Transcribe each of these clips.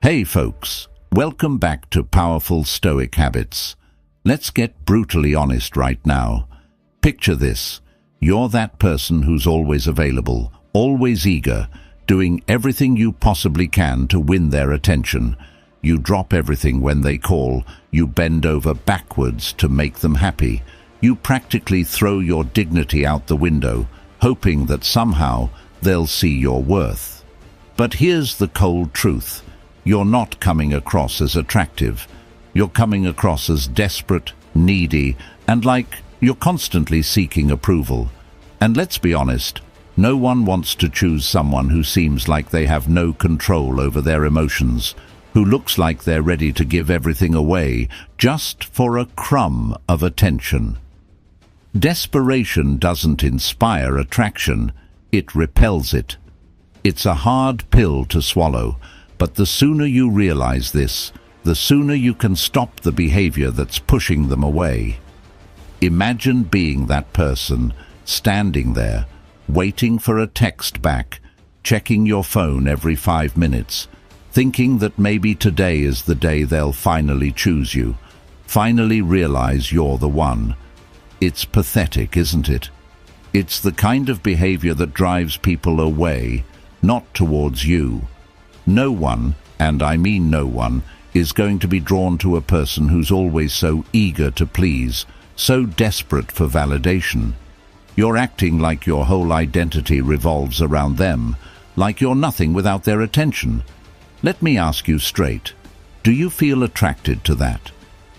Hey folks, welcome back to Powerful Stoic Habits. Let's get brutally honest right now. Picture this. You're that person who's always available, always eager, doing everything you possibly can to win their attention. You drop everything when they call. You bend over backwards to make them happy. You practically throw your dignity out the window, hoping that somehow they'll see your worth. But here's the cold truth. You're not coming across as attractive. You're coming across as desperate, needy, and like you're constantly seeking approval. And let's be honest, no one wants to choose someone who seems like they have no control over their emotions, who looks like they're ready to give everything away just for a crumb of attention. Desperation doesn't inspire attraction, it repels it. It's a hard pill to swallow. But the sooner you realize this, the sooner you can stop the behavior that's pushing them away. Imagine being that person, standing there, waiting for a text back, checking your phone every 5 minutes, thinking that maybe today is the day they'll finally choose you, finally realize you're the one. It's pathetic, isn't it? It's the kind of behavior that drives people away, not towards you. No one, and I mean no one, is going to be drawn to a person who's always so eager to please, so desperate for validation. You're acting like your whole identity revolves around them, like you're nothing without their attention. Let me ask you straight, do you feel attracted to that?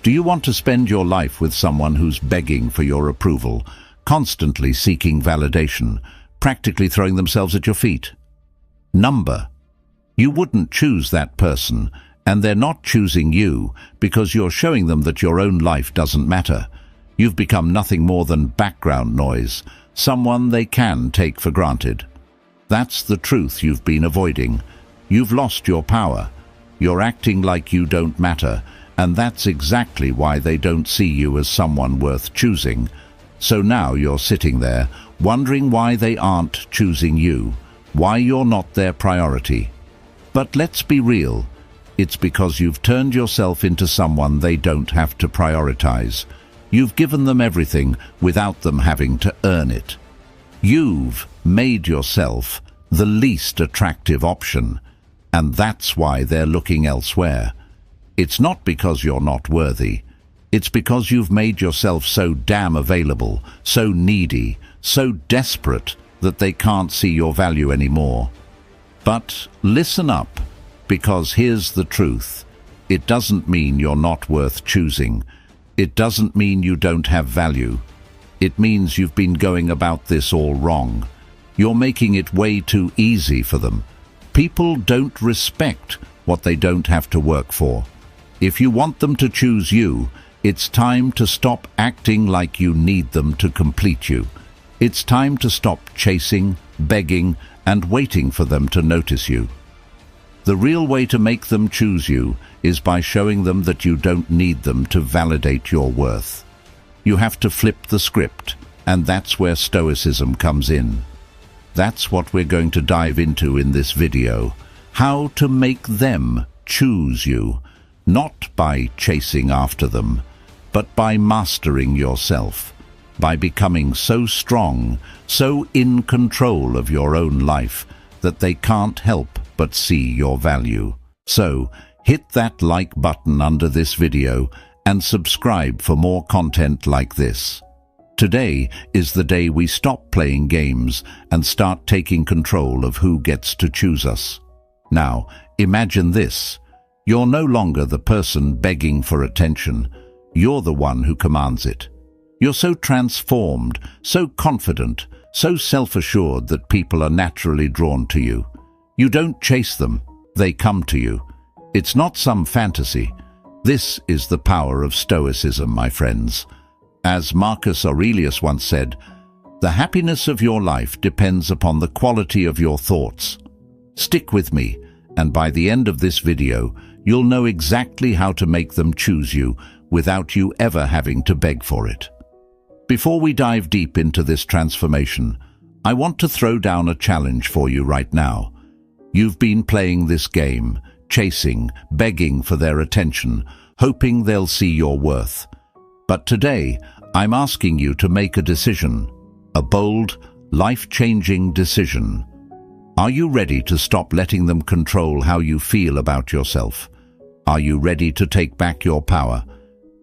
Do you want to spend your life with someone who's begging for your approval, constantly seeking validation, practically throwing themselves at your feet? You wouldn't choose that person, and they're not choosing you because you're showing them that your own life doesn't matter. You've become nothing more than background noise, someone they can take for granted. That's the truth you've been avoiding. You've lost your power. You're acting like you don't matter, and that's exactly why they don't see you as someone worth choosing. So now you're sitting there, wondering why they aren't choosing you, why you're not their priority. But let's be real, it's because you've turned yourself into someone they don't have to prioritize. You've given them everything without them having to earn it. You've made yourself the least attractive option, and that's why they're looking elsewhere. It's not because you're not worthy. It's because you've made yourself so damn available, so needy, so desperate that they can't see your value anymore. But listen up, because here's the truth. It doesn't mean you're not worth choosing. It doesn't mean you don't have value. It means you've been going about this all wrong. You're making it way too easy for them. People don't respect what they don't have to work for. If you want them to choose you, it's time to stop acting like you need them to complete you. It's time to stop chasing, begging, and waiting for them to notice you. The real way to make them choose you is by showing them that you don't need them to validate your worth. You have to flip the script, and that's where Stoicism comes in. That's what we're going to dive into in this video. How to make them choose you, not by chasing after them, but by mastering yourself, by becoming so strong, so in control of your own life, that they can't help but see your value. So, hit that like button under this video and subscribe for more content like this. Today is the day we stop playing games and start taking control of who gets to choose us. Now, imagine this. You're no longer the person begging for attention. You're the one who commands it. You're so transformed, so confident, so self-assured that people are naturally drawn to you. You don't chase them, they come to you. It's not some fantasy. This is the power of Stoicism, my friends. As Marcus Aurelius once said, "The happiness of your life depends upon the quality of your thoughts." Stick with me, and by the end of this video, you'll know exactly how to make them choose you without you ever having to beg for it. Before we dive deep into this transformation, I want to throw down a challenge for you right now. You've been playing this game, chasing, begging for their attention, hoping they'll see your worth. But today, I'm asking you to make a decision, a bold, life-changing decision. Are you ready to stop letting them control how you feel about yourself? Are you ready to take back your power?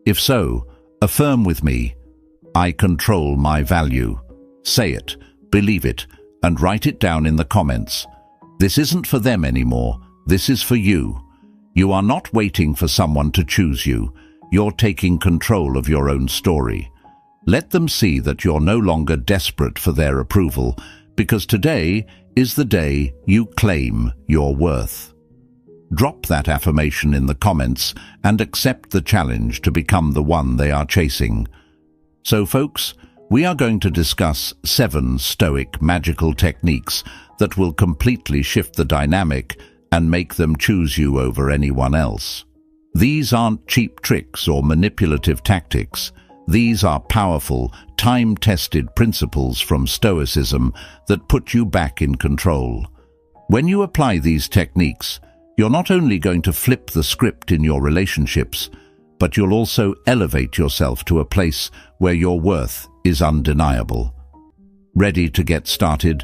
If so, affirm with me, I control my value. Say it, believe it, and write it down in the comments. This isn't for them anymore. This is for you. You are not waiting for someone to choose you. You're taking control of your own story. Let them see that you're no longer desperate for their approval, because today is the day you claim your worth. Drop that affirmation in the comments and accept the challenge to become the one they are chasing. So folks, we are going to discuss 7 Stoic magical techniques that will completely shift the dynamic and make them choose you over anyone else. These aren't cheap tricks or manipulative tactics. These are powerful, time-tested principles from Stoicism that put you back in control. When you apply these techniques, you're not only going to flip the script in your relationships, but you'll also elevate yourself to a place where your worth is undeniable. Ready to get started?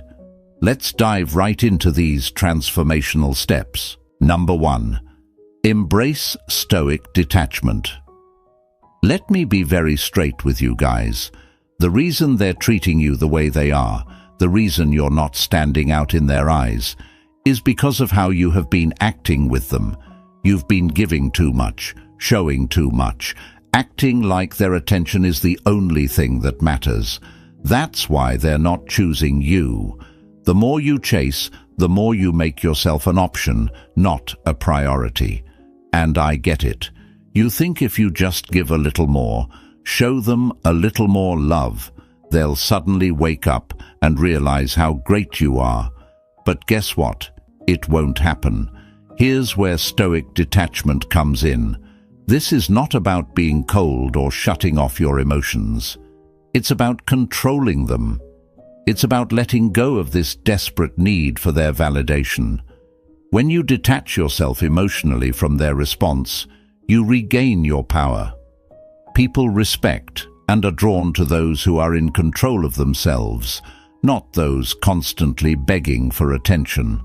Let's dive right into these transformational steps. Number 1. Embrace Stoic detachment. Let me be very straight with you guys. The reason they're treating you the way they are, the reason you're not standing out in their eyes, is because of how you have been acting with them. You've been giving too much, showing too much, acting like their attention is the only thing that matters. That's why they're not choosing you. The more you chase, the more you make yourself an option, not a priority. And I get it. You think if you just give a little more, show them a little more love, they'll suddenly wake up and realize how great you are. But guess what? It won't happen. Here's where Stoic detachment comes in. This is not about being cold or shutting off your emotions. It's about controlling them. It's about letting go of this desperate need for their validation. When you detach yourself emotionally from their response, you regain your power. People respect and are drawn to those who are in control of themselves, not those constantly begging for attention.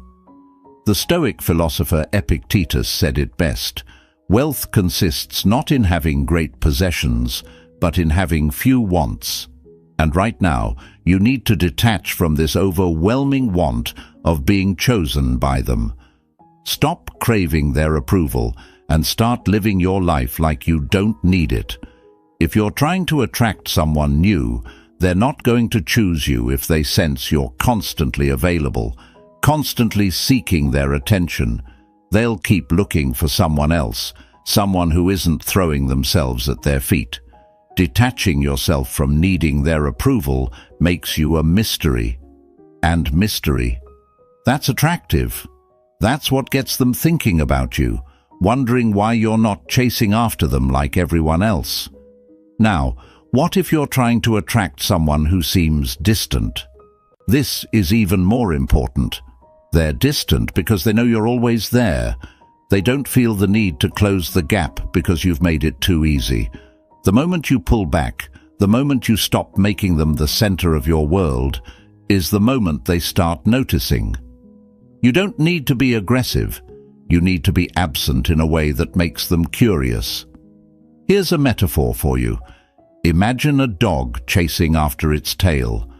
The Stoic philosopher Epictetus said it best: wealth consists not in having great possessions, but in having few wants. And right now, you need to detach from this overwhelming want of being chosen by them. Stop craving their approval and start living your life like you don't need it. If you're trying to attract someone new, they're not going to choose you if they sense you're constantly available, constantly seeking their attention. They'll keep looking for someone else, someone who isn't throwing themselves at their feet. Detaching yourself from needing their approval makes you a mystery. And mystery, that's attractive. That's what gets them thinking about you, wondering why you're not chasing after them like everyone else. Now, what if you're trying to attract someone who seems distant? This is even more important. They're distant because they know you're always there. They don't feel the need to close the gap because you've made it too easy. The moment you pull back, the moment you stop making them the center of your world, is the moment they start noticing. You don't need to be aggressive. You need to be absent in a way that makes them curious. Here's a metaphor for you. Imagine a dog chasing after its tail.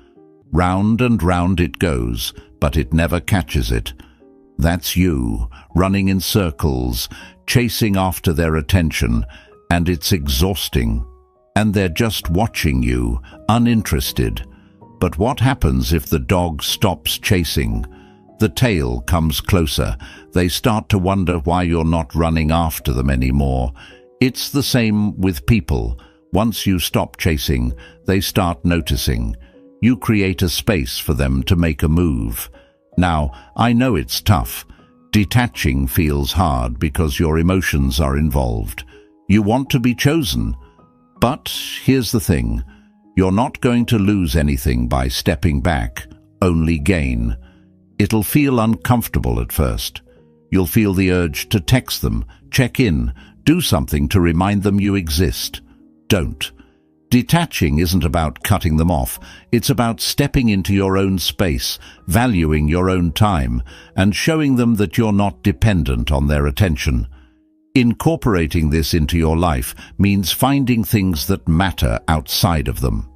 Round and round it goes, but it never catches it. That's you, running in circles, chasing after their attention, and it's exhausting. And they're just watching you, uninterested. But what happens if the dog stops chasing? The tail comes closer. They start to wonder why you're not running after them anymore. It's the same with people. Once you stop chasing, they start noticing. You create a space for them to make a move. Now, I know it's tough. Detaching feels hard because your emotions are involved. You want to be chosen. But here's the thing. You're not going to lose anything by stepping back, only gain. It'll feel uncomfortable at first. You'll feel the urge to text them, check in, do something to remind them you exist. Don't. Detaching isn't about cutting them off. It's about stepping into your own space, valuing your own time, and showing them that you're not dependent on their attention. Incorporating this into your life means finding things that matter outside of them.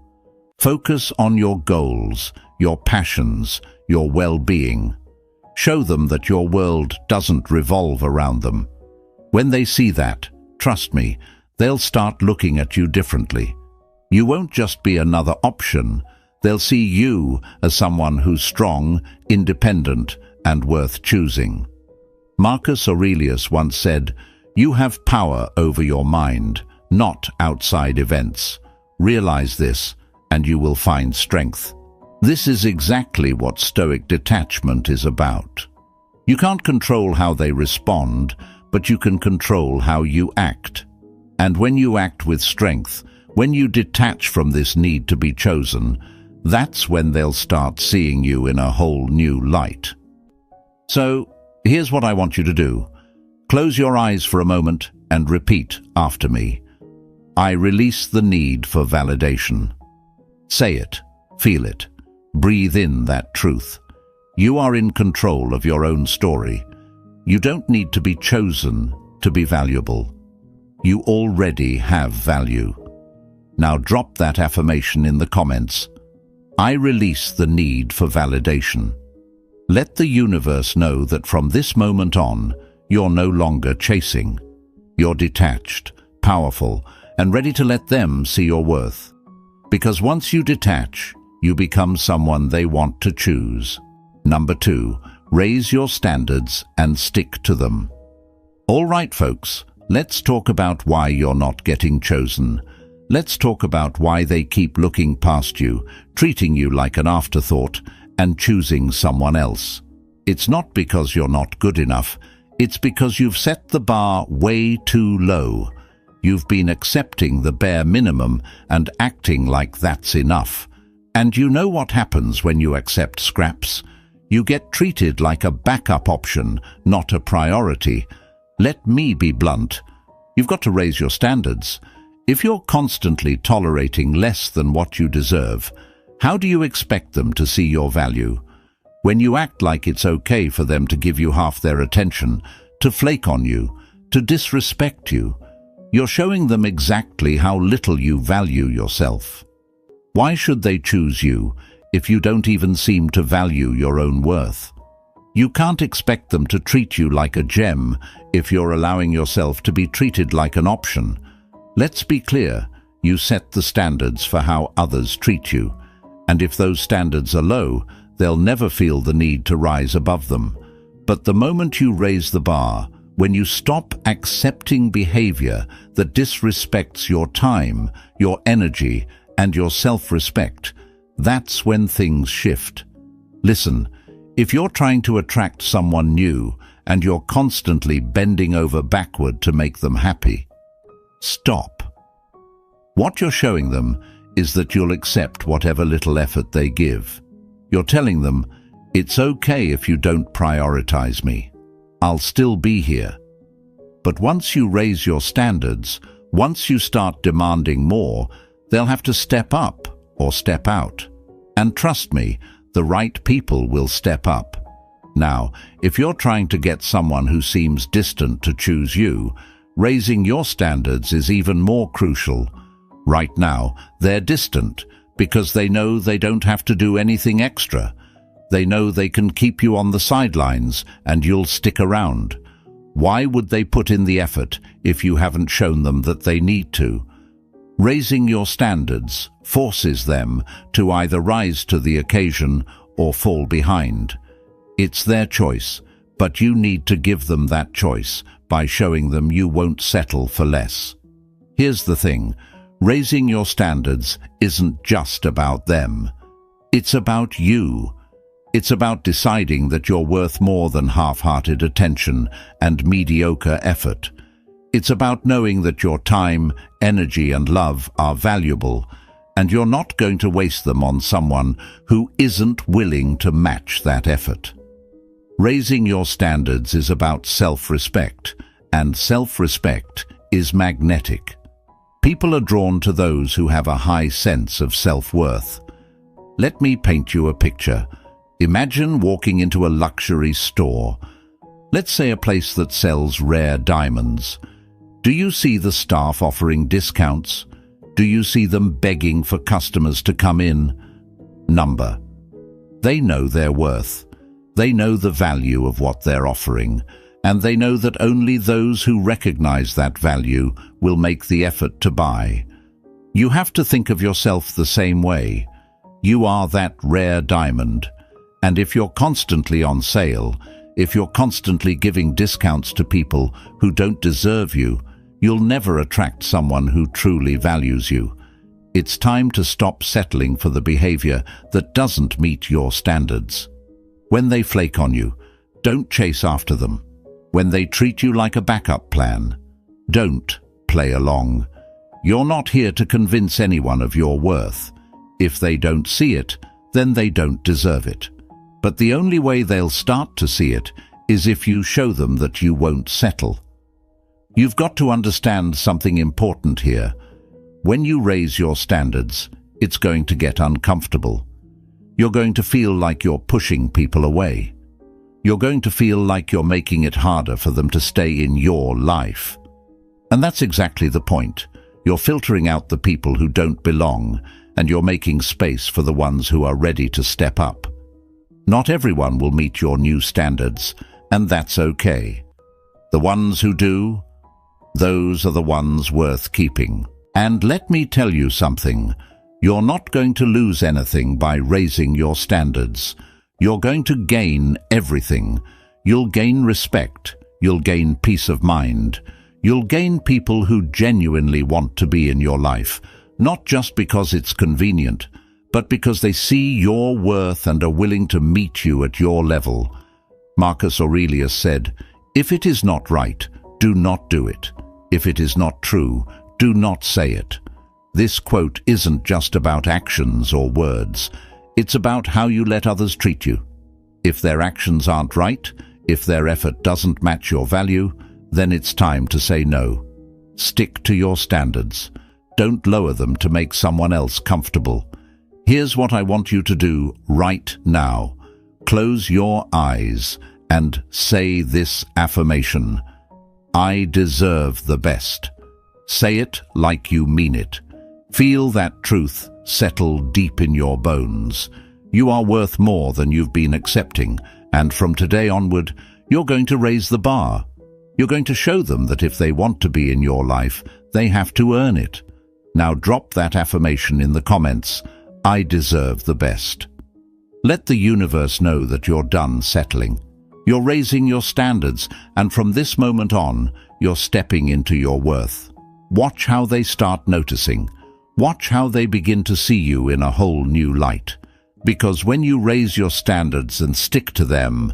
Focus on your goals, your passions, your well-being. Show them that your world doesn't revolve around them. When they see that, trust me, they'll start looking at you differently. You won't just be another option. They'll see you as someone who's strong, independent, and worth choosing. Marcus Aurelius once said, "You have power over your mind, not outside events. Realize this, and you will find strength." This is exactly what Stoic detachment is about. You can't control how they respond, but you can control how you act. And when you act with strength, when you detach from this need to be chosen, that's when they'll start seeing you in a whole new light. So, here's what I want you to do. Close your eyes for a moment and repeat after me. I release the need for validation. Say it, feel it, breathe in that truth. You are in control of your own story. You don't need to be chosen to be valuable. You already have value. Now drop that affirmation in the comments. I release the need for validation. Let the universe know that from this moment on, you're no longer chasing. You're detached, powerful, and ready to let them see your worth. Because once you detach, you become someone they want to choose. Number 2, raise your standards and stick to them. All right, folks, let's talk about why you're not getting chosen. Let's talk about why they keep looking past you, treating you like an afterthought, and choosing someone else. It's not because you're not good enough. It's because you've set the bar way too low. You've been accepting the bare minimum and acting like that's enough. And you know what happens when you accept scraps? You get treated like a backup option, not a priority. Let me be blunt. You've got to raise your standards. If you're constantly tolerating less than what you deserve, how do you expect them to see your value? When you act like it's okay for them to give you half their attention, to flake on you, to disrespect you, you're showing them exactly how little you value yourself. Why should they choose you if you don't even seem to value your own worth? You can't expect them to treat you like a gem if you're allowing yourself to be treated like an option. Let's be clear, you set the standards for how others treat you, and if those standards are low, they'll never feel the need to rise above them. But the moment you raise the bar, when you stop accepting behavior that disrespects your time, your energy, and your self-respect, that's when things shift. Listen, if you're trying to attract someone new and you're constantly bending over backward to make them happy, stop. What you're showing them is that you'll accept whatever little effort they give. You're telling them, it's okay if you don't prioritize me. I'll still be here. But once you raise your standards, once you start demanding more, they'll have to step up or step out. And trust me, the right people will step up. Now, if you're trying to get someone who seems distant to choose you, raising your standards is even more crucial. Right now, they're distant because they know they don't have to do anything extra. They know they can keep you on the sidelines and you'll stick around. Why would they put in the effort if you haven't shown them that they need to? Raising your standards forces them to either rise to the occasion or fall behind. It's their choice, but you need to give them that choice by showing them you won't settle for less. Here's the thing, raising your standards isn't just about them. It's about you. It's about deciding that you're worth more than half-hearted attention and mediocre effort. It's about knowing that your time, energy, and love are valuable, and you're not going to waste them on someone who isn't willing to match that effort. Raising your standards is about self-respect, and self-respect is magnetic. People are drawn to those who have a high sense of self-worth. Let me paint you a picture. Imagine walking into a luxury store. Let's say a place that sells rare diamonds. Do you see the staff offering discounts? Do you see them begging for customers to come in? Number. They know their worth. They know the value of what they're offering, and they know that only those who recognize that value will make the effort to buy. You have to think of yourself the same way. You are that rare diamond, and if you're constantly on sale, if you're constantly giving discounts to people who don't deserve you, you'll never attract someone who truly values you. It's time to stop settling for the behavior that doesn't meet your standards. When they flake on you, don't chase after them. When they treat you like a backup plan, don't play along. You're not here to convince anyone of your worth. If they don't see it, then they don't deserve it. But the only way they'll start to see it is if you show them that you won't settle. You've got to understand something important here. When you raise your standards, it's going to get uncomfortable. You're going to feel like you're pushing people away. You're going to feel like you're making it harder for them to stay in your life. And that's exactly the point. You're filtering out the people who don't belong, and you're making space for the ones who are ready to step up. Not everyone will meet your new standards, and that's okay. The ones who do, those are the ones worth keeping. And let me tell you something. You're not going to lose anything by raising your standards. You're going to gain everything. You'll gain respect. You'll gain peace of mind. You'll gain people who genuinely want to be in your life, not just because it's convenient, but because they see your worth and are willing to meet you at your level. Marcus Aurelius said, "If it is not right, do not do it. If it is not true, do not say it." This quote isn't just about actions or words. It's about how you let others treat you. If their actions aren't right, if their effort doesn't match your value, then it's time to say no. Stick to your standards. Don't lower them to make someone else comfortable. Here's what I want you to do right now. Close your eyes and say this affirmation. I deserve the best. Say it like you mean it. Feel that truth settle deep in your bones. You are worth more than you've been accepting, and from today onward, you're going to raise the bar. You're going to show them that if they want to be in your life, they have to earn it. Now drop that affirmation in the comments. I deserve the best. Let the universe know that you're done settling. You're raising your standards, and from this moment on, you're stepping into your worth. Watch how they start noticing. Watch how they begin to see you in a whole new light. Because when you raise your standards and stick to them,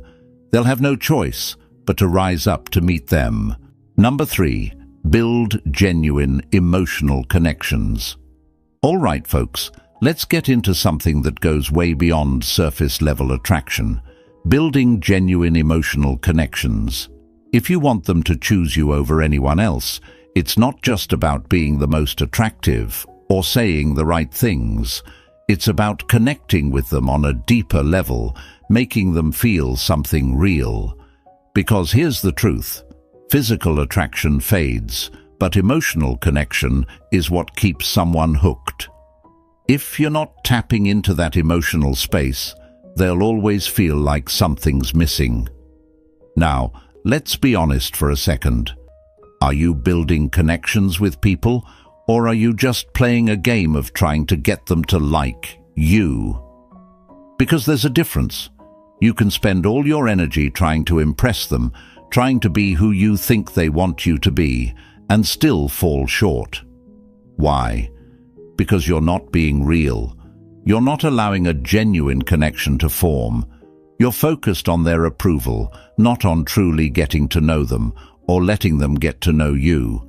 they'll have no choice but to rise up to meet them. Number 3, build genuine emotional connections. All right, folks, let's get into something that goes way beyond surface-level attraction. Building genuine emotional connections. If you want them to choose you over anyone else, it's not just about being the most attractive or saying the right things. It's about connecting with them on a deeper level, making them feel something real. Because here's the truth. Physical attraction fades, but emotional connection is what keeps someone hooked. If you're not tapping into that emotional space, they'll always feel like something's missing. Now, let's be honest for a second. Are you building connections with people, or are you just playing a game of trying to get them to like you? Because there's a difference. You can spend all your energy trying to impress them, trying to be who you think they want you to be, and still fall short. Why? Because you're not being real. You're not allowing a genuine connection to form. You're focused on their approval, not on truly getting to know them or letting them get to know you.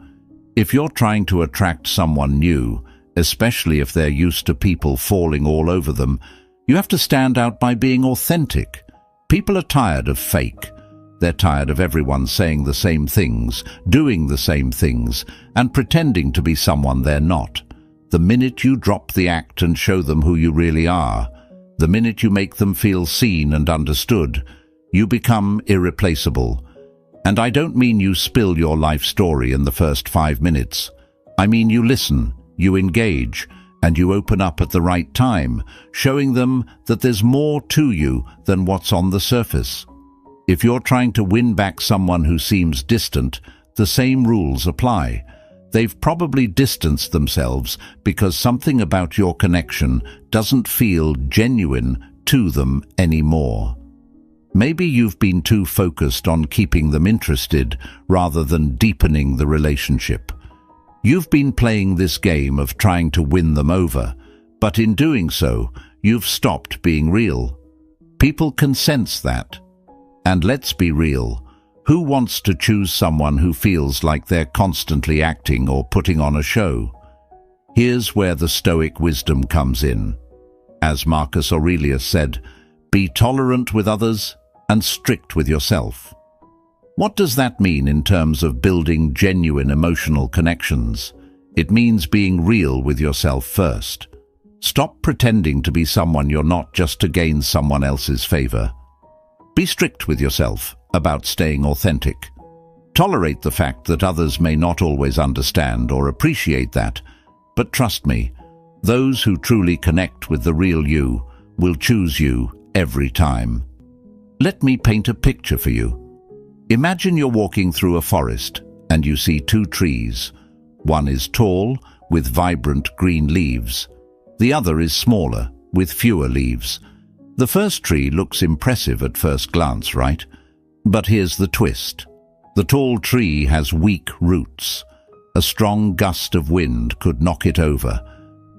If you're trying to attract someone new, especially if they're used to people falling all over them, you have to stand out by being authentic. People are tired of fake. They're tired of everyone saying the same things, doing the same things, and pretending to be someone they're not. The minute you drop the act and show them who you really are, the minute you make them feel seen and understood, you become irreplaceable. And I don't mean you spill your life story in the first 5 minutes. I mean you listen, you engage, and you open up at the right time, showing them that there's more to you than what's on the surface. If you're trying to win back someone who seems distant, the same rules apply. They've probably distanced themselves because something about your connection doesn't feel genuine to them anymore. Maybe you've been too focused on keeping them interested rather than deepening the relationship. You've been playing this game of trying to win them over, but in doing so, you've stopped being real. People can sense that. And let's be real, who wants to choose someone who feels like they're constantly acting or putting on a show? Here's where the Stoic wisdom comes in. As Marcus Aurelius said, be tolerant with others and strict with yourself. What does that mean in terms of building genuine emotional connections? It means being real with yourself first. Stop pretending to be someone you're not just to gain someone else's favor. Be strict with yourself about staying authentic. Tolerate the fact that others may not always understand or appreciate that, but trust me, those who truly connect with the real you will choose you every time. Let me paint a picture for you. Imagine you're walking through a forest and you see 2 trees. One is tall, with vibrant green leaves. The other is smaller, with fewer leaves. The first tree looks impressive at first glance, right? But here's the twist. The tall tree has weak roots. A strong gust of wind could knock it over.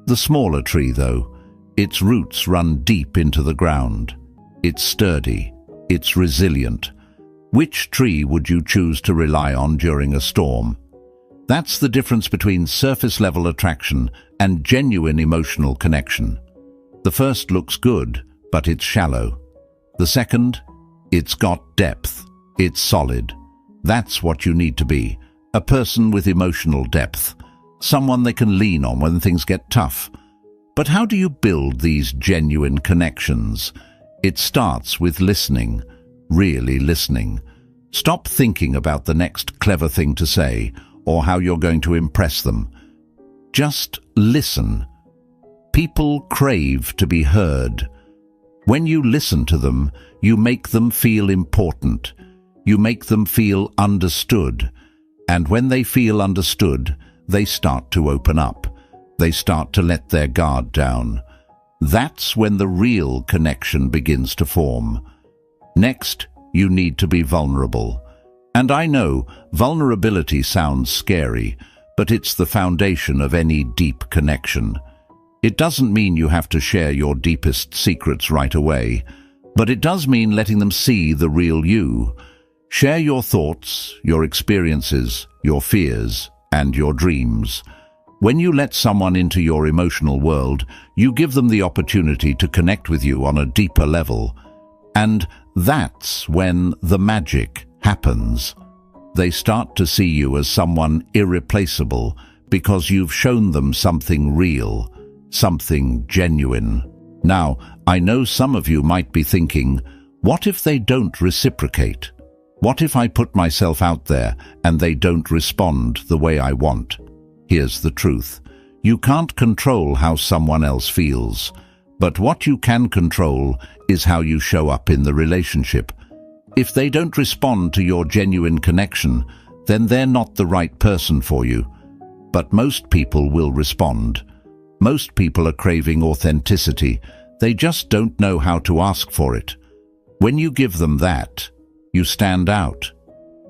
The smaller tree, though, its roots run deep into the ground. It's sturdy. It's resilient. Which tree would you choose to rely on during a storm? That's the difference between surface-level attraction and genuine emotional connection. The first looks good, but it's shallow. The second, it's got depth. It's solid. That's what you need to be, a person with emotional depth, someone they can lean on when things get tough. But how do you build these genuine connections? It starts with listening, really listening. Stop thinking about the next clever thing to say or how you're going to impress them. Just listen. People crave to be heard. When you listen to them, you make them feel important. You make them feel understood. And when they feel understood, they start to open up. They start to let their guard down. That's when the real connection begins to form. Next, you need to be vulnerable. And I know vulnerability sounds scary, but it's the foundation of any deep connection. It doesn't mean you have to share your deepest secrets right away, but it does mean letting them see the real you. Share your thoughts, your experiences, your fears, and your dreams. When you let someone into your emotional world, you give them the opportunity to connect with you on a deeper level. And that's when the magic happens. They start to see you as someone irreplaceable because you've shown them something real, something genuine. Now, I know some of you might be thinking, what if they don't reciprocate? What if I put myself out there and they don't respond the way I want? Here's the truth. You can't control how someone else feels, but what you can control is how you show up in the relationship. If they don't respond to your genuine connection, then they're not the right person for you. But most people will respond. Most people are craving authenticity. They just don't know how to ask for it. When you give them that, you stand out.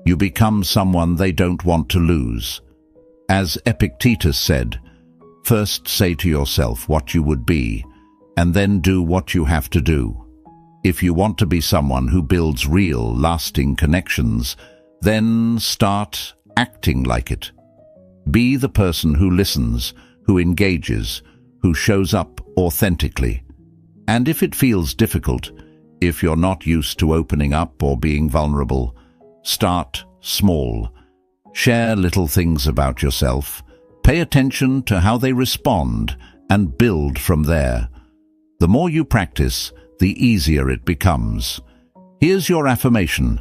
You become someone they don't want to lose. As Epictetus said, first say to yourself what you would be, and then do what you have to do. If you want to be someone who builds real, lasting connections, then start acting like it. Be the person who listens, who engages, who shows up authentically. And if it feels difficult, If you're not used to opening up or being vulnerable, start small. Share little things about yourself. Pay attention to how they respond and build from there. The more you practice, the easier it becomes. Here's your affirmation.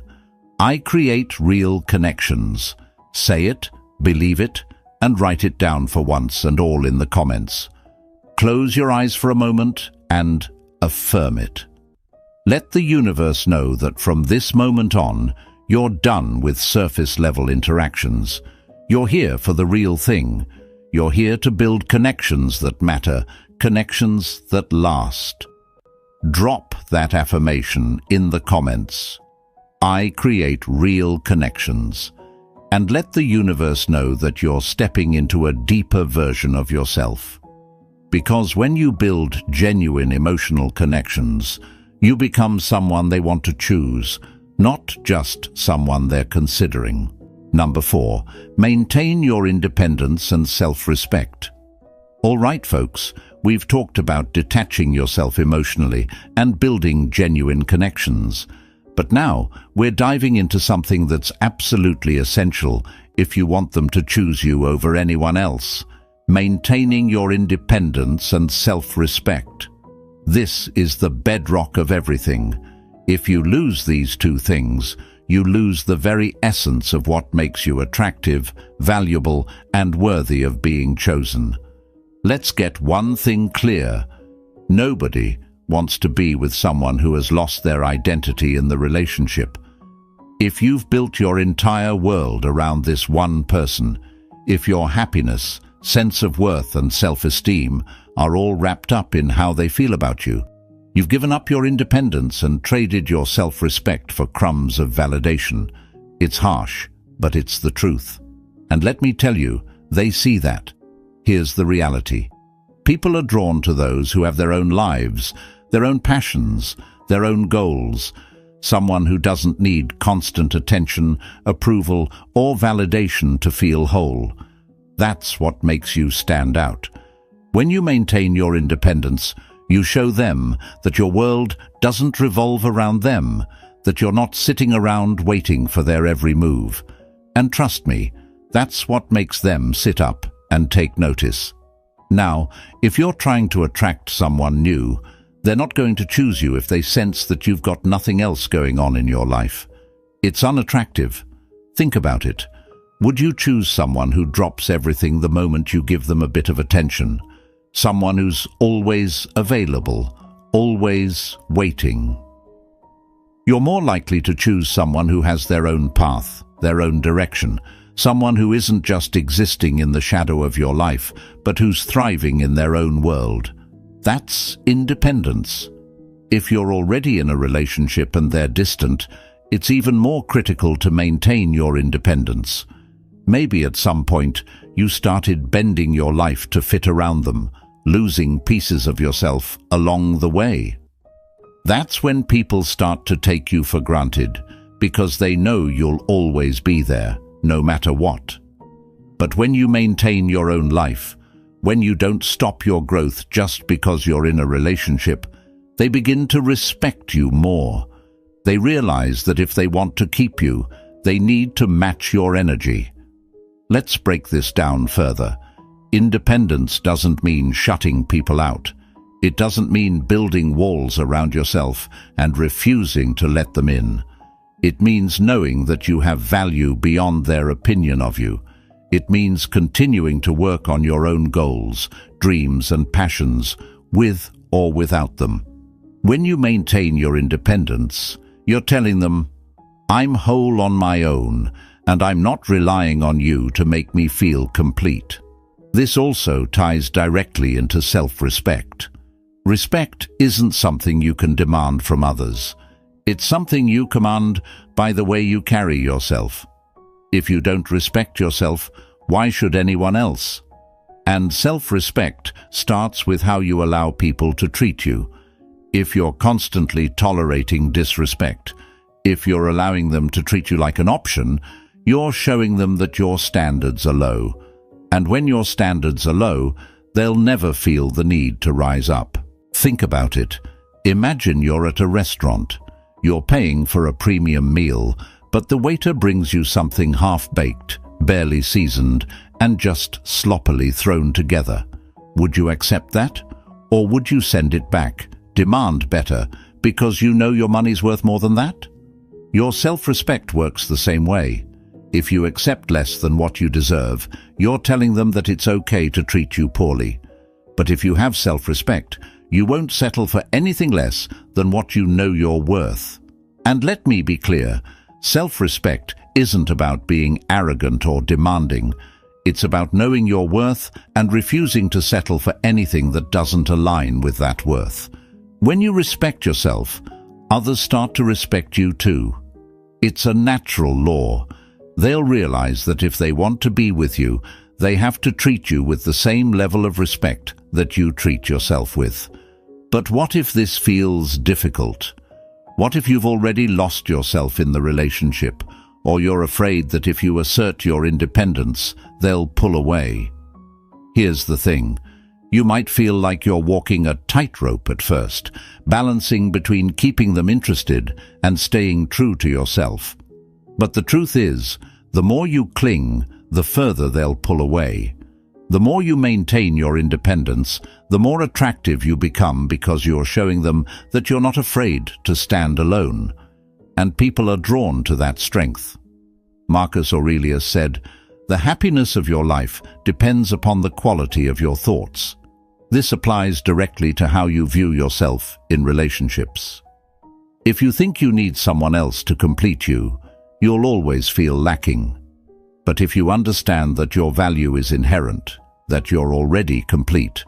I create real connections. Say it, believe it, and write it down for once and all in the comments. Close your eyes for a moment and affirm it. Let the universe know that from this moment on, you're done with surface-level interactions. You're here for the real thing. You're here to build connections that matter, connections that last. Drop that affirmation in the comments. I create real connections. And let the universe know that you're stepping into a deeper version of yourself. Because when you build genuine emotional connections, you become someone they want to choose, not just someone they're considering. Number 4, maintain your independence and self-respect. All right, folks, we've talked about detaching yourself emotionally and building genuine connections. But now we're diving into something that's absolutely essential if you want them to choose you over anyone else. Maintaining your independence and self-respect. This is the bedrock of everything. If you lose these two things, you lose the very essence of what makes you attractive, valuable, and worthy of being chosen. Let's get one thing clear. Nobody wants to be with someone who has lost their identity in the relationship. If you've built your entire world around this one person, if your happiness, sense of worth, and self-esteem are all wrapped up in how they feel about you, you've given up your independence and traded your self-respect for crumbs of validation. It's harsh, but it's the truth. And let me tell you, they see that. Here's the reality. People are drawn to those who have their own lives, their own passions, their own goals. Someone who doesn't need constant attention, approval, or validation to feel whole. That's what makes you stand out. When you maintain your independence, you show them that your world doesn't revolve around them, that you're not sitting around waiting for their every move. And trust me, that's what makes them sit up and take notice. Now, if you're trying to attract someone new, they're not going to choose you if they sense that you've got nothing else going on in your life. It's unattractive. Think about it. Would you choose someone who drops everything the moment you give them a bit of attention? Someone who's always available, always waiting? You're more likely to choose someone who has their own path, their own direction, someone who isn't just existing in the shadow of your life, but who's thriving in their own world. That's independence. If you're already in a relationship and they're distant, it's even more critical to maintain your independence. Maybe at some point you started bending your life to fit around them, losing pieces of yourself along the way. That's when people start to take you for granted, because they know you'll always be there, no matter what. But when you maintain your own life, when you don't stop your growth just because you're in a relationship, they begin to respect you more. They realize that if they want to keep you, they need to match your energy. Let's break this down further. Independence doesn't mean shutting people out. It doesn't mean building walls around yourself and refusing to let them in. It means knowing that you have value beyond their opinion of you. It means continuing to work on your own goals, dreams, and passions, with or without them. When you maintain your independence, you're telling them, I'm whole on my own, and I'm not relying on you to make me feel complete. This also ties directly into self-respect. Respect isn't something you can demand from others. It's something you command by the way you carry yourself. If you don't respect yourself, why should anyone else? And self-respect starts with how you allow people to treat you. If you're constantly tolerating disrespect, if you're allowing them to treat you like an option, you're showing them that your standards are low. And when your standards are low, they'll never feel the need to rise up. Think about it. Imagine you're at a restaurant. You're paying for a premium meal, but the waiter brings you something half-baked, barely seasoned, and just sloppily thrown together. Would you accept that? Or would you send it back, demand better, because you know your money's worth more than that? Your self-respect works the same way. If you accept less than what you deserve, you're telling them that it's okay to treat you poorly. But if you have self-respect, you won't settle for anything less than what you know you're worth. And let me be clear, self-respect isn't about being arrogant or demanding. It's about knowing your worth and refusing to settle for anything that doesn't align with that worth. When you respect yourself, others start to respect you too. It's a natural law. They'll realize that if they want to be with you, they have to treat you with the same level of respect that you treat yourself with. But what if this feels difficult? What if you've already lost yourself in the relationship, or you're afraid that if you assert your independence, they'll pull away? Here's the thing. You might feel like you're walking a tightrope at first, balancing between keeping them interested and staying true to yourself. But the truth is, the more you cling, the further they'll pull away. The more you maintain your independence, the more attractive you become because you're showing them that you're not afraid to stand alone. And people are drawn to that strength. Marcus Aurelius said, "The happiness of your life depends upon the quality of your thoughts." This applies directly to how you view yourself in relationships. If you think you need someone else to complete you, you'll always feel lacking. But if you understand that your value is inherent, that you're already complete,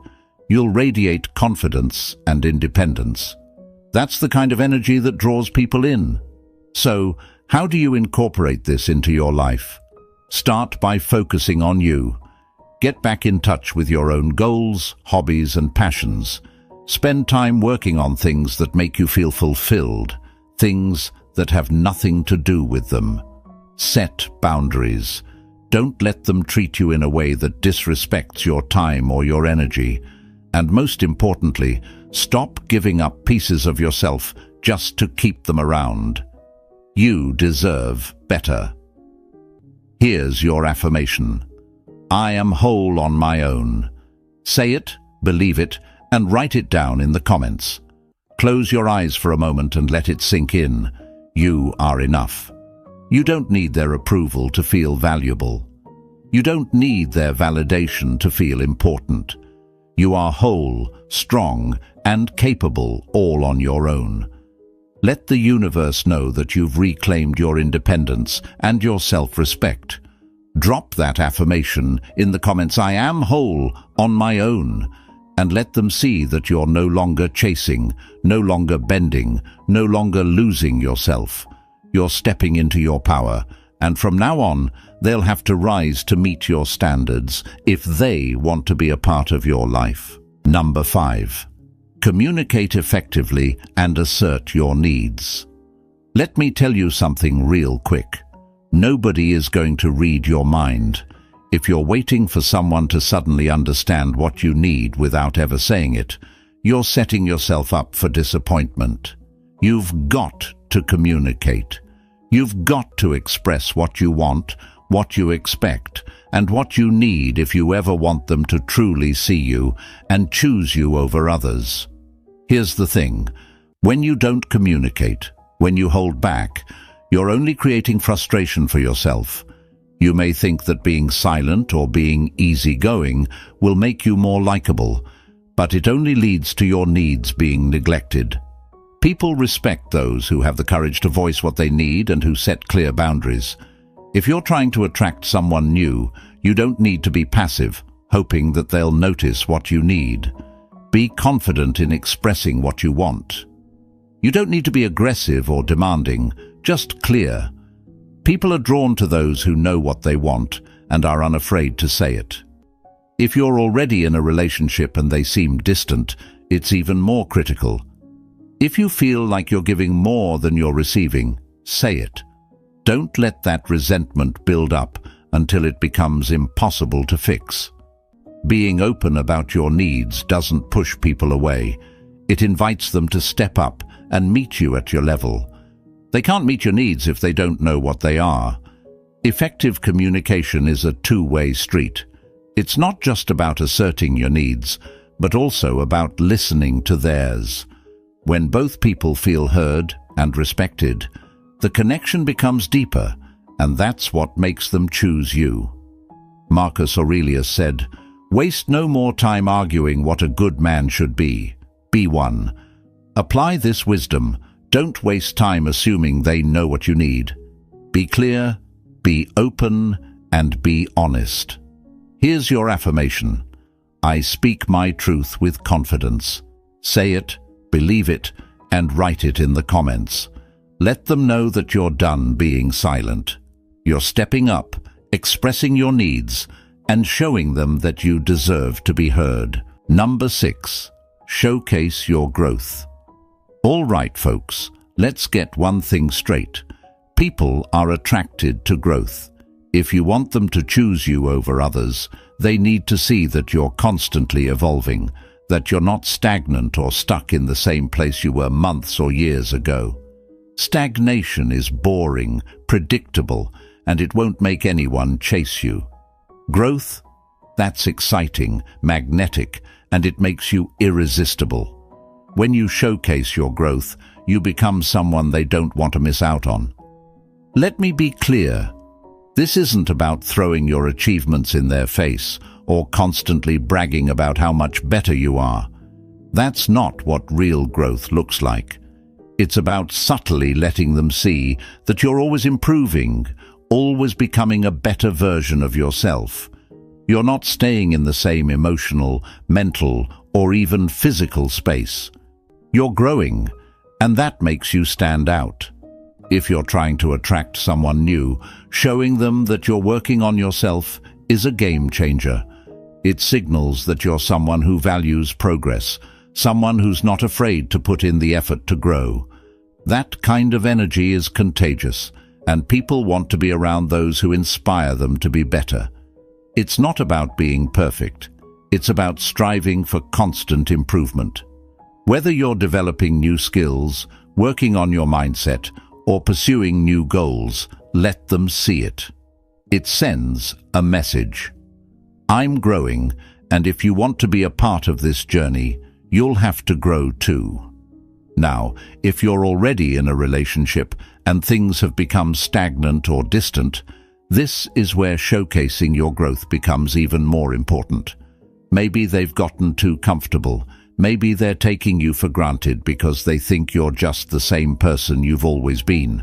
you'll radiate confidence and independence. That's the kind of energy that draws people in. So, how do you incorporate this into your life? Start by focusing on you. Get back in touch with your own goals, hobbies, and passions. Spend time working on things that make you feel fulfilled, things that have nothing to do with them. Set boundaries. Don't let them treat you in a way that disrespects your time or your energy. And most importantly, stop giving up pieces of yourself just to keep them around. You deserve better. Here's your affirmation. I am whole on my own. Say it, believe it, and write it down in the comments. Close your eyes for a moment and let it sink in. You are enough. You don't need their approval to feel valuable. You don't need their validation to feel important. You are whole, strong, and capable all on your own. Let the universe know that you've reclaimed your independence and your self-respect. Drop that affirmation in the comments, I am whole on my own, and let them see that you're no longer chasing, no longer bending, no longer losing yourself. You're stepping into your power, and from now on, they'll have to rise to meet your standards if they want to be a part of your life. Number 5. Communicate effectively and assert your needs. Let me tell you something real quick. Nobody is going to read your mind. If you're waiting for someone to suddenly understand what you need without ever saying it, you're setting yourself up for disappointment. You've got to communicate. You've got to express what you want, what you expect, and what you need if you ever want them to truly see you and choose you over others. Here's the thing. When you don't communicate, when you hold back, you're only creating frustration for yourself. You may think that being silent or being easygoing will make you more likable, but it only leads to your needs being neglected. People respect those who have the courage to voice what they need and who set clear boundaries. If you're trying to attract someone new, you don't need to be passive, hoping that they'll notice what you need. Be confident in expressing what you want. You don't need to be aggressive or demanding, just clear. People are drawn to those who know what they want and are unafraid to say it. If you're already in a relationship and they seem distant, it's even more critical. If you feel like you're giving more than you're receiving, say it. Don't let that resentment build up until it becomes impossible to fix. Being open about your needs doesn't push people away. It invites them to step up and meet you at your level. They can't meet your needs if they don't know what they are. Effective communication is a two-way street. It's not just about asserting your needs, but also about listening to theirs. When both people feel heard and respected, the connection becomes deeper, and that's what makes them choose you. Marcus Aurelius said, "Waste no more time arguing what a good man should be. Be one." Apply this wisdom. Don't waste time assuming they know what you need. Be clear, be open, and be honest. Here's your affirmation. I speak my truth with confidence. Say it, believe it, and write it in the comments. Let them know that you're done being silent. You're stepping up, expressing your needs, and showing them that you deserve to be heard. Number 6. Showcase your growth. All right, folks, let's get one thing straight. People are attracted to growth. If you want them to choose you over others, they need to see that you're constantly evolving, that you're not stagnant or stuck in the same place you were months or years ago. Stagnation is boring, predictable, and it won't make anyone chase you. Growth? That's exciting, magnetic, and it makes you irresistible. When you showcase your growth, you become someone they don't want to miss out on. Let me be clear. This isn't about throwing your achievements in their face or constantly bragging about how much better you are. That's not what real growth looks like. It's about subtly letting them see that you're always improving, always becoming a better version of yourself. You're not staying in the same emotional, mental, or even physical space. You're growing, and that makes you stand out. If you're trying to attract someone new, showing them that you're working on yourself is a game changer. It signals that you're someone who values progress, someone who's not afraid to put in the effort to grow. That kind of energy is contagious, and people want to be around those who inspire them to be better. It's not about being perfect. It's about striving for constant improvement. Whether you're developing new skills, working on your mindset, or pursuing new goals, let them see it. It sends a message. I'm growing, and if you want to be a part of this journey, you'll have to grow too. Now, if you're already in a relationship and things have become stagnant or distant, this is where showcasing your growth becomes even more important. Maybe they've gotten too comfortable. Maybe they're taking you for granted because they think you're just the same person you've always been.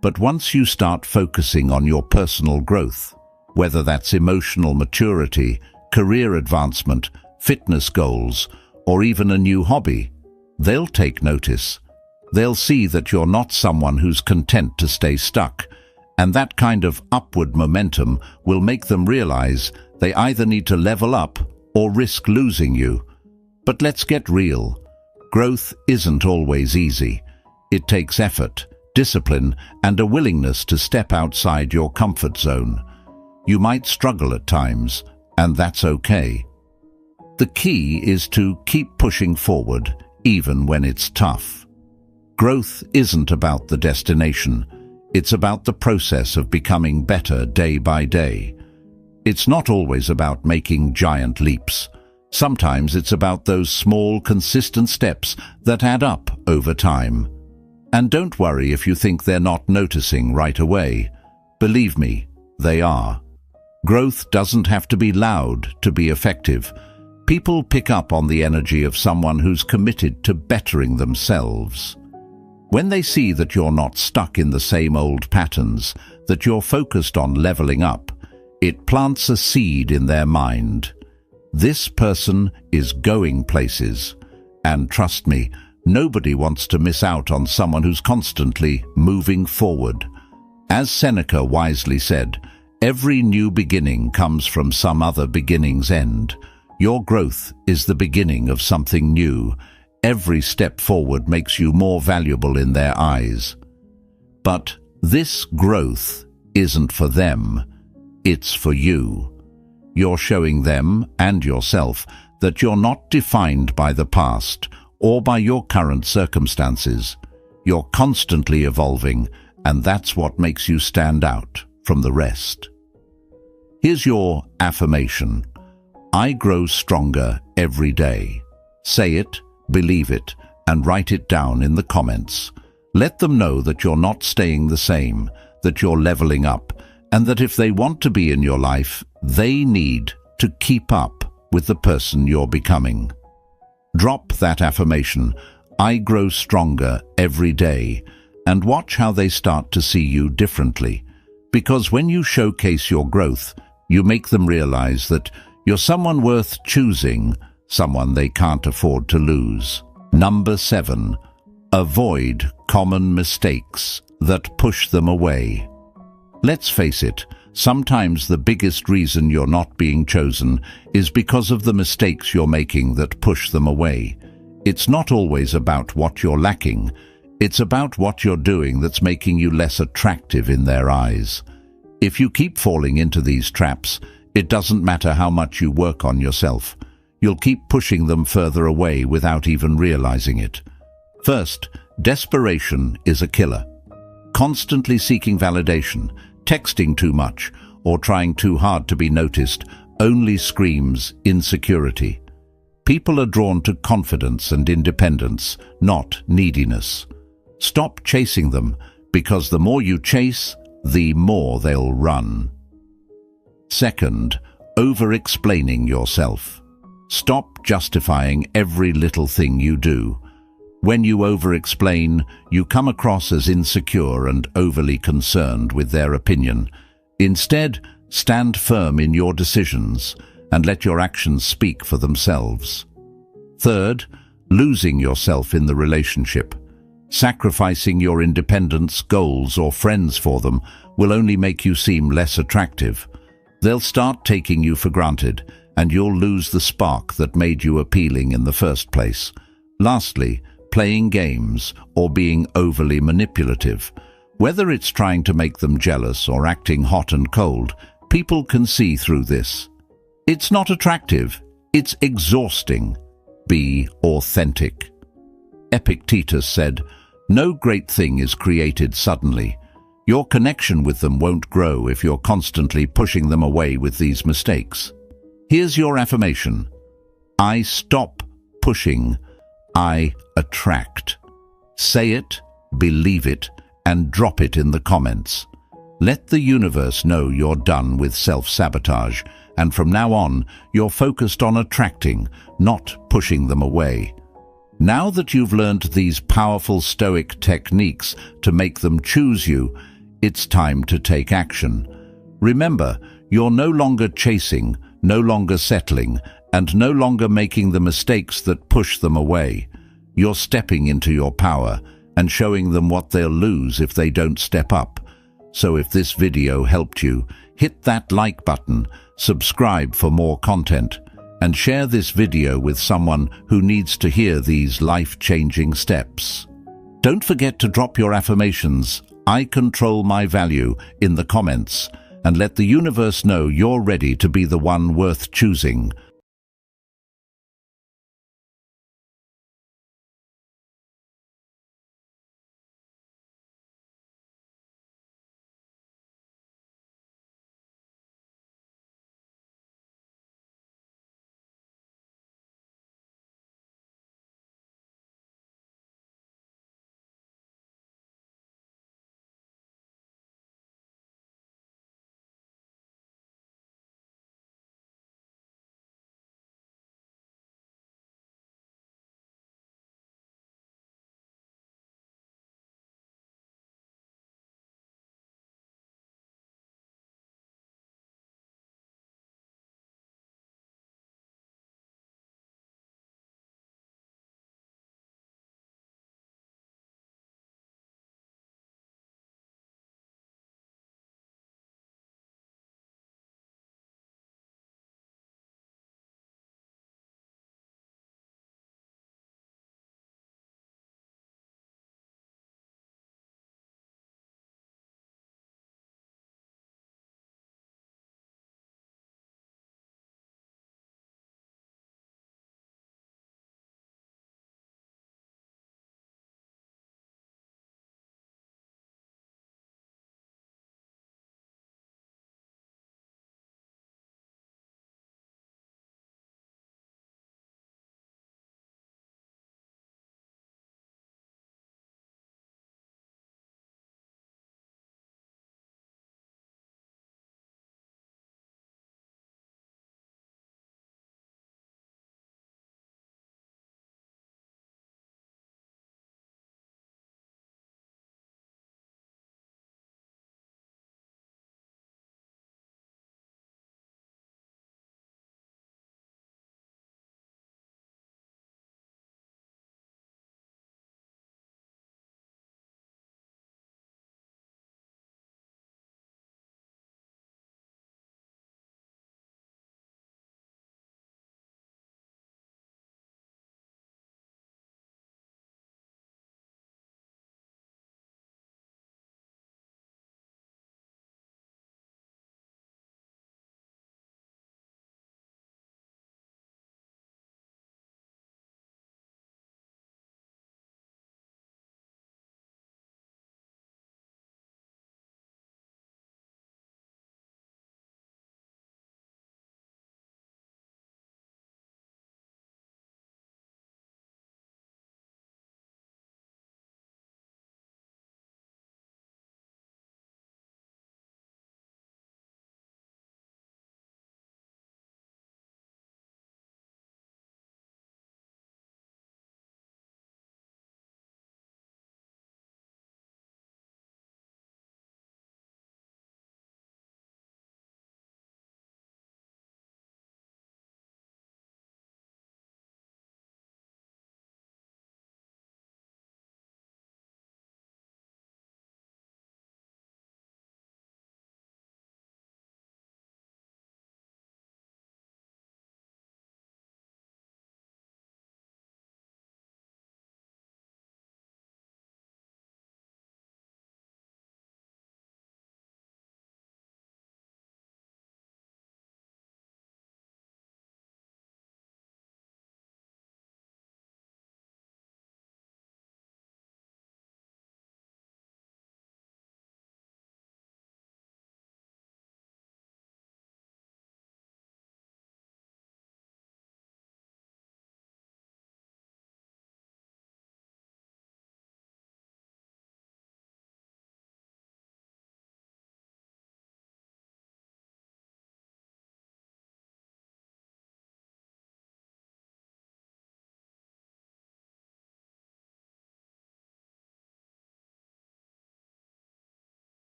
But once you start focusing on your personal growth, whether that's emotional maturity, career advancement, fitness goals, or even a new hobby, they'll take notice. They'll see that you're not someone who's content to stay stuck, and that kind of upward momentum will make them realize they either need to level up or risk losing you. But let's get real. Growth isn't always easy. It takes effort, discipline, and a willingness to step outside your comfort zone. You might struggle at times, and that's okay. The key is to keep pushing forward, even when it's tough. Growth isn't about the destination. It's about the process of becoming better day by day. It's not always about making giant leaps. Sometimes it's about those small, consistent steps that add up over time. And don't worry if you think they're not noticing right away. Believe me, they are. Growth doesn't have to be loud to be effective. People pick up on the energy of someone who's committed to bettering themselves. When they see that you're not stuck in the same old patterns, that you're focused on leveling up, it plants a seed in their mind. This person is going places. And trust me, nobody wants to miss out on someone who's constantly moving forward. As Seneca wisely said, every new beginning comes from some other beginning's end. Your growth is the beginning of something new. Every step forward makes you more valuable in their eyes. But this growth isn't for them. It's for you. You're showing them and yourself that you're not defined by the past or by your current circumstances. You're constantly evolving, and that's what makes you stand out from the rest. Here's your affirmation. I grow stronger every day. Say it, believe it, and write it down in the comments. Let them know that you're not staying the same, that you're leveling up, and that if they want to be in your life, they need to keep up with the person you're becoming. Drop that affirmation, I grow stronger every day, and watch how they start to see you differently. Because when you showcase your growth, you make them realize that you're someone worth choosing, someone they can't afford to lose. Number 7. Avoid common mistakes that push them away. Let's face it, sometimes the biggest reason you're not being chosen is because of the mistakes you're making that push them away. It's not always about what you're lacking, it's about what you're doing that's making you less attractive in their eyes. If you keep falling into these traps, it doesn't matter how much you work on yourself. You'll keep pushing them further away without even realizing it. First, desperation is a killer. Constantly seeking validation, texting too much, or trying too hard to be noticed only screams insecurity. People are drawn to confidence and independence, not neediness. Stop chasing them, because the more you chase, the more they'll run. Second, over-explaining yourself. Stop justifying every little thing you do. When you over-explain, you come across as insecure and overly concerned with their opinion. Instead, stand firm in your decisions and let your actions speak for themselves. Third, losing yourself in the relationship. Sacrificing your independence, goals, or friends for them will only make you seem less attractive. They'll start taking you for granted, and you'll lose the spark that made you appealing in the first place. Lastly, playing games or being overly manipulative. Whether it's trying to make them jealous or acting hot and cold, people can see through this. It's not attractive, it's exhausting. Be authentic. Epictetus said, "No great thing is created suddenly. Your connection with them won't grow if you're constantly pushing them away with these mistakes." Here's your affirmation. I stop pushing, I attract. Say it, believe it, and drop it in the comments. Let the universe know you're done with self-sabotage, and from now on, you're focused on attracting, not pushing them away. Now that you've learned these powerful Stoic techniques to make them choose you, it's time to take action. Remember, you're no longer chasing, no longer settling, and no longer making the mistakes that push them away. You're stepping into your power and showing them what they'll lose if they don't step up. So if this video helped you, hit that like button, subscribe for more content, and share this video with someone who needs to hear these life-changing steps. Don't forget to drop your affirmations, I control my value, in the comments, and let the universe know you're ready to be the one worth choosing.